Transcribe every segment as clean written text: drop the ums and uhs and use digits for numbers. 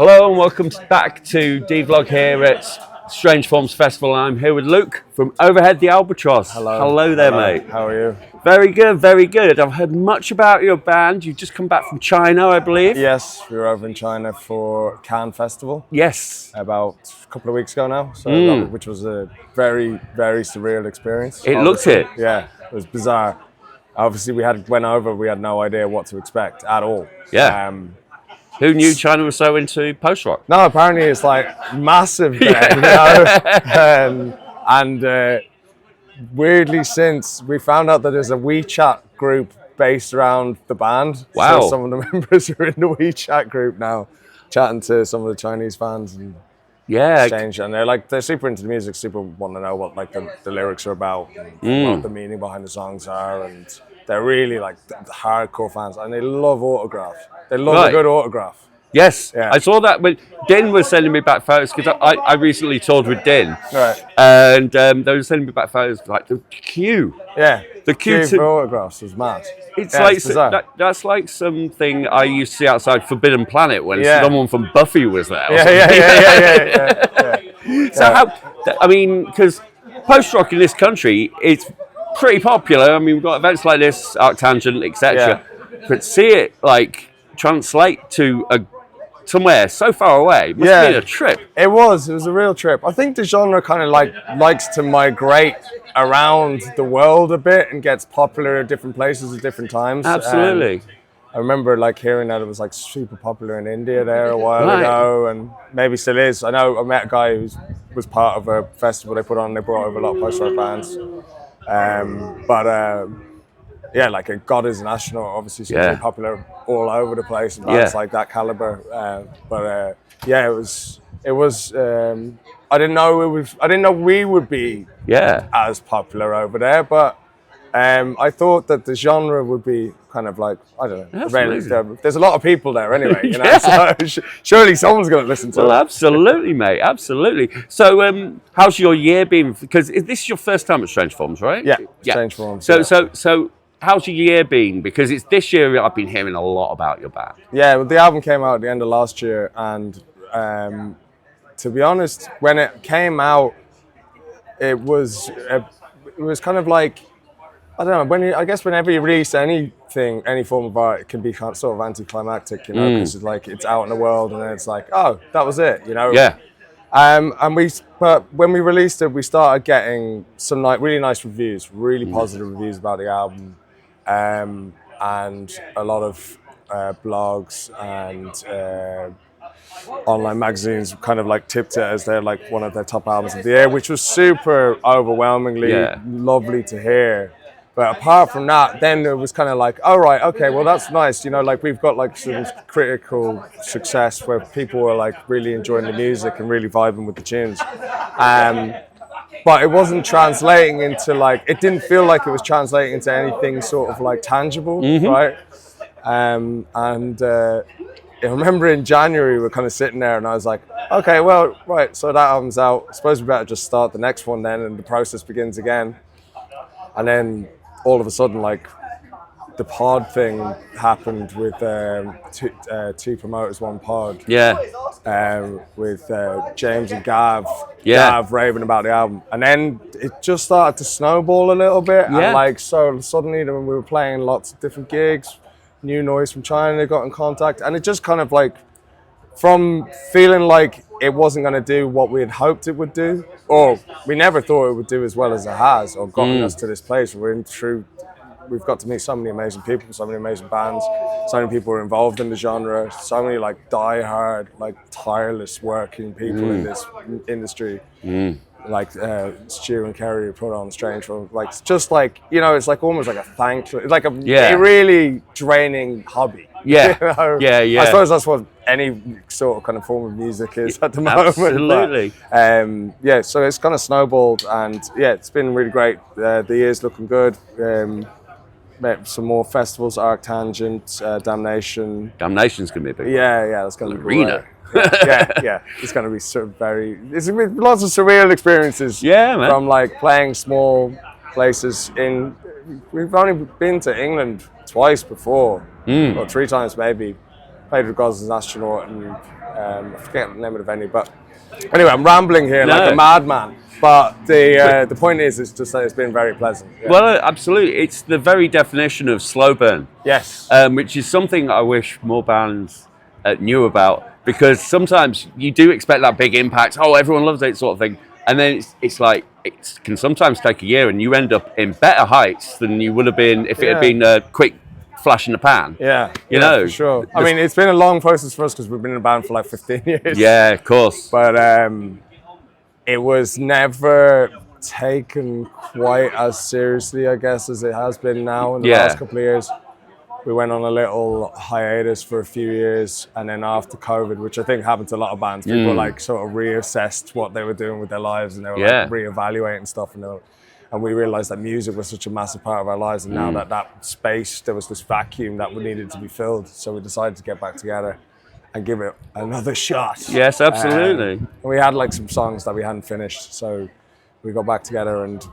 Hello and welcome back to DeVlog here at StrangeForms Festival. I'm here with Luke from Overhead The Albatross. Hello there, mate. How are you? Very good, very good. I've heard much about your band. You've just come back from China, I believe. Yes, we were over in China for Cannes Festival. Yes. About a couple of weeks ago now, so which was a very, very surreal experience. It looked it. Yeah, it was bizarre. Obviously, we had no idea what to expect at all. Yeah. Who knew China was so into post-rock? No, apparently it's like massive there, you know? Weirdly, since we found out that there's a WeChat group based around the band. Wow. So some of the members are in the WeChat group now, chatting to some of the Chinese fans and exchange. And they're super into the music, super want to know what the lyrics are about, and what the meaning behind the songs are, and they're really the hardcore fans, and they love autographs. They love a good autograph. Yes, yeah. I saw that when Din was sending me back photos, because I recently toured with Din, right? And they were sending me back photos like the queue. Yeah, the queue for autographs was mad. It's that's like something I used to see outside Forbidden Planet when someone from Buffy was there. Yeah. So how? I mean, because post rock in this country, it's pretty popular. I mean, we've got events like this, Arctangent, etc. Yeah. But see it translate to somewhere so far away must have been a trip. It was a real trip. I think the genre kind of likes to migrate around the world a bit and gets popular at different places at different times. Absolutely. I remember hearing that it was super popular in India there a while ago, and maybe still is. I met a guy who was part of a festival they put on. They brought over a lot of post-rock bands. God Is an Astronaut obviously seems to be popular all over the place, and bands like that caliber. It was. I didn't know we would be as popular over there, but I thought that the genre would be kind of I don't know. There's a lot of people there anyway, you know. So surely someone's going to listen to it. Well, absolutely, mate, absolutely. So, how's your year been? Because this is your first time at StrangeForms, right? Yeah. StrangeForms. So. How's your year been? Because it's this year I've been hearing a lot about your band. Yeah, well, the album came out at the end of last year, and to be honest, when it came out, it was kind of I don't know. Whenever you release anything, any form of art, it can be sort of anticlimactic, you know, because it's out in the world, and then it's oh, that was it, you know. Yeah. But when we released it, we started getting some really nice reviews, really positive reviews about the album. And a lot of blogs and online magazines kind of tipped it as their one of their top albums of the year, which was super overwhelmingly lovely to hear. But apart from that, then it was kind of oh right, okay, well that's nice, you know, we've got some critical success where people were really enjoying the music and really vibing with the tunes. But it wasn't translating into it didn't feel like it was translating into anything sort of tangible, right? I remember in January we're kind of sitting there and I was okay, well, right, so that album's out. I suppose we better just start the next one then, and the process begins again. And then all of a sudden, the pod thing happened with two promoters, one pod. Yeah. With James and Gav. Yeah. Gav raving about the album, and then it just started to snowball a little bit. Yeah. And so suddenly, when we were playing lots of different gigs, New Noise from China got in contact, and it just kind of from feeling it wasn't going to do what we had hoped it would do, or we never thought it would do as well as it has, or gotten us to this place where we've got to meet so many amazing people, so many amazing bands, so many people are involved in the genre, so many die-hard, tireless working people in this industry. Stu and Kerry put on StrangeForms, just you know, it's almost a thank, it's a really draining hobby. Yeah. You know? Yeah. I suppose that's what any sort of kind of form of music is at the moment. Absolutely. But, so it's kind of snowballed, and it's been really great. The year's looking good. Met some more festivals, Arctangent, Damnation. Damnation's going to be a big that's going to be arena. Yeah. It's going to be it's lots of surreal experiences. Yeah, man. From playing small places we've only been to England twice before, or 3 times maybe. Played with God Is an Astronaut and I forget the name of the venue, but anyway, I'm rambling here like a madman. But the point is, it's just that it's been very pleasant. Yeah. Well, absolutely. It's the very definition of slow burn. Yes. Which is something I wish more bands knew about, because sometimes you do expect that big impact. Oh, everyone loves it, sort of thing. And then it's like, it can sometimes take a year and you end up in better heights than you would have been if it had been a quick flash in the pan. Yeah, you know, for sure. I mean, it's been a long process for us because we've been in a band for like 15 years. Yeah, of course. But it was never taken quite as seriously, I guess, as it has been now in the last couple of years. We went on a little hiatus for a few years, and then after COVID, which I think happened to a lot of bands, people like sort of reassessed what they were doing with their lives, and they were like reevaluating stuff, and we realized that music was such a massive part of our lives, and now that space, there was this vacuum that needed to be filled, so we decided to get back together and give it another shot. Yes, absolutely. And we had like some songs that we hadn't finished, so we got back together and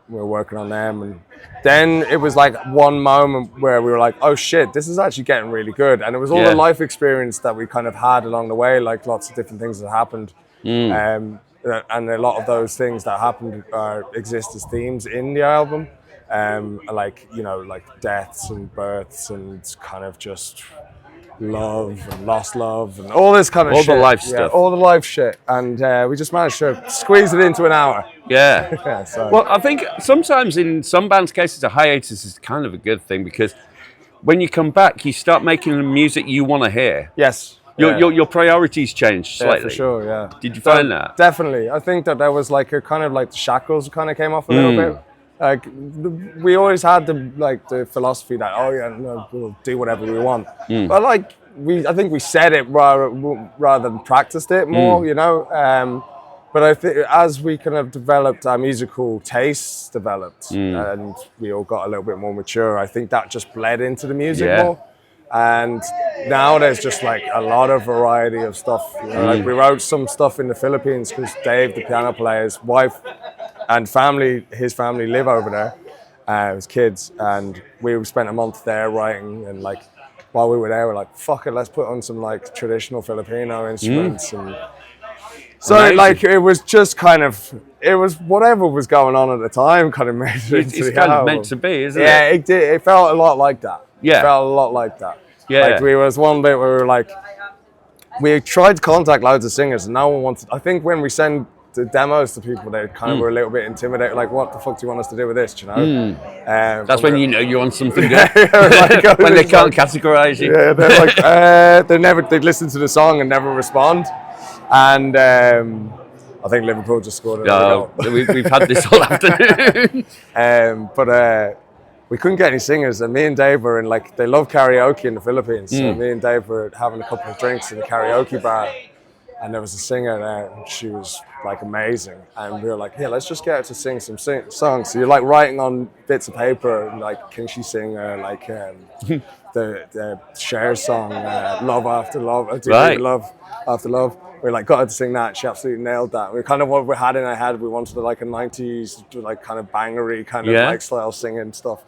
we were working on them, and then it was like one moment where we were like, oh shit, this is actually getting really good. And it was all the life experience that we kind of had along the way, like lots of different things that happened. And a lot of those things that happened exist as themes in the album. Like, you know, like deaths and births and kind of just love and lost love and all this kind of shit. All the life stuff. All the life shit. And we just managed to squeeze it into an hour. Yeah. So. Well, I think sometimes in some bands' cases, a hiatus is kind of a good thing, because when you come back, you start making the music you want to hear. Yes. Your priorities change slightly. Yeah, for sure, yeah. Did you find that? Definitely. I think that there was like a kind of like the shackles kind of came off a little bit. Like we always had the philosophy that we'll do whatever we want, but like I think we said it rather than practiced it more, you know. But I think as we kind of developed, our musical tastes developed, and we all got a little bit more mature. I think that just bled into the music more. And now there's just like a lot of variety of stuff. You know, like we wrote some stuff in the Philippines because Dave, the piano player's wife and his family live over there, his kids, and we spent a month there writing. And like while we were there, we're like, fuck it, let's put on some like traditional Filipino instruments. And so like it was just kind of, it was whatever was going on at the time kind of made it into It's the kind album. of meant to be, isn't it? Yeah, it did. It felt a lot like that. Yeah. It felt a lot like that. Yeah. Like there was one bit where we were like, we tried to contact loads of singers and no one wanted, I think when we send the demos to people, they kind of were a little bit intimidated, like, what the fuck do you want us to do with this, do you know? That's when you know you're on something good. like, when they can't categorize you. Yeah, they're like, they'd listen to the song and never respond. And I think Liverpool just scored another goal. We've had this all afternoon. But we couldn't get any singers, and me and Dave were in, like, they love karaoke in the Philippines, so me and Dave were having a couple of drinks in the karaoke bar, and there was a singer there, and she was, like, amazing, and we were like, yeah, let's just get her to sing some songs. So you're, like, writing on bits of paper, and, like, can she sing, like, the Cher song, Love After Love, Love After Love. We like got her to sing that. She absolutely nailed that. We kind of what we had in our head. We wanted like a 90s like kind of bangery kind of like style singing stuff.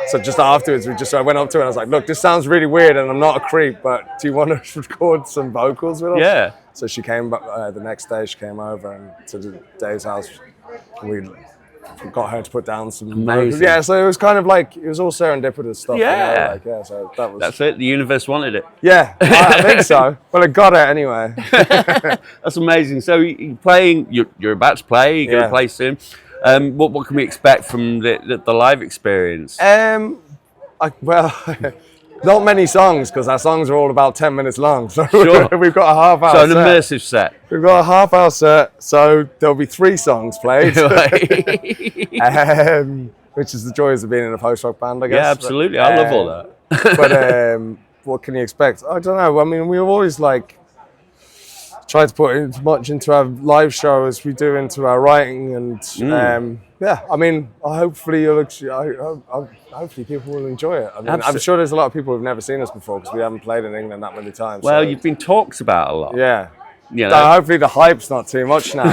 So just afterwards, I went up to her and I was like, "Look, this sounds really weird, and I'm not a creep, but do you want to record some vocals with us?" Yeah. So she came back the next day. She came over and to Dave's house. And we got her to put down some vocals. Yeah, so it was kind of like, it was all serendipitous stuff. Yeah. You know, like, so that's it. The universe wanted it. Yeah, I think so. Well, it got it anyway. That's amazing. So you're playing, you're about to play, you're going to play soon. What can we expect from the live experience? Not many songs, because our songs are all about 10 minutes long. So Sure. we've got a half-hour So set. an immersive set. We've got a half-hour set, so there'll be 3 songs played. Which is the joys of being in a post-rock band, I guess. Yeah, absolutely. I love all that. But what can you expect? I don't know. I mean, we've always like tried to put as much into our live show as we do into our writing, and I mean, hopefully hopefully people will enjoy it. I mean, I'm sure there's a lot of people who've never seen us before because we haven't played in England that many times. Well, so. you've been talked about a lot. Yeah. You know? So hopefully the hype's not too much now.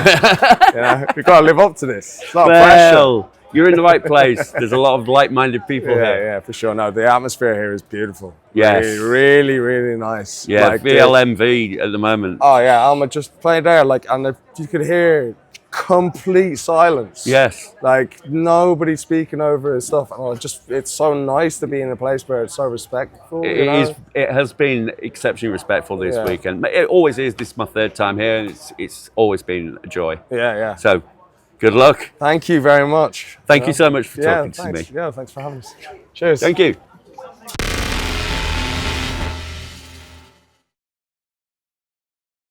You know, we've got to live up to this. It's not pressure. You're in the right place. There's a lot of like-minded people here. Yeah, for sure. No, the atmosphere here is beautiful. Yes. Really nice. Yeah, like, VLMV at the moment. Oh yeah, Alma just playing there, like, and you could hear complete silence. Yes. Like nobody speaking over his stuff. And it's so nice to be in a place where it's so respectful. It has been exceptionally respectful this weekend. It always is. This is my third time here, and it's always been a joy. Yeah. So, good luck. Thank you very much. Thank you so much for talking to me. Yeah, thanks for having us. Cheers. Thank you.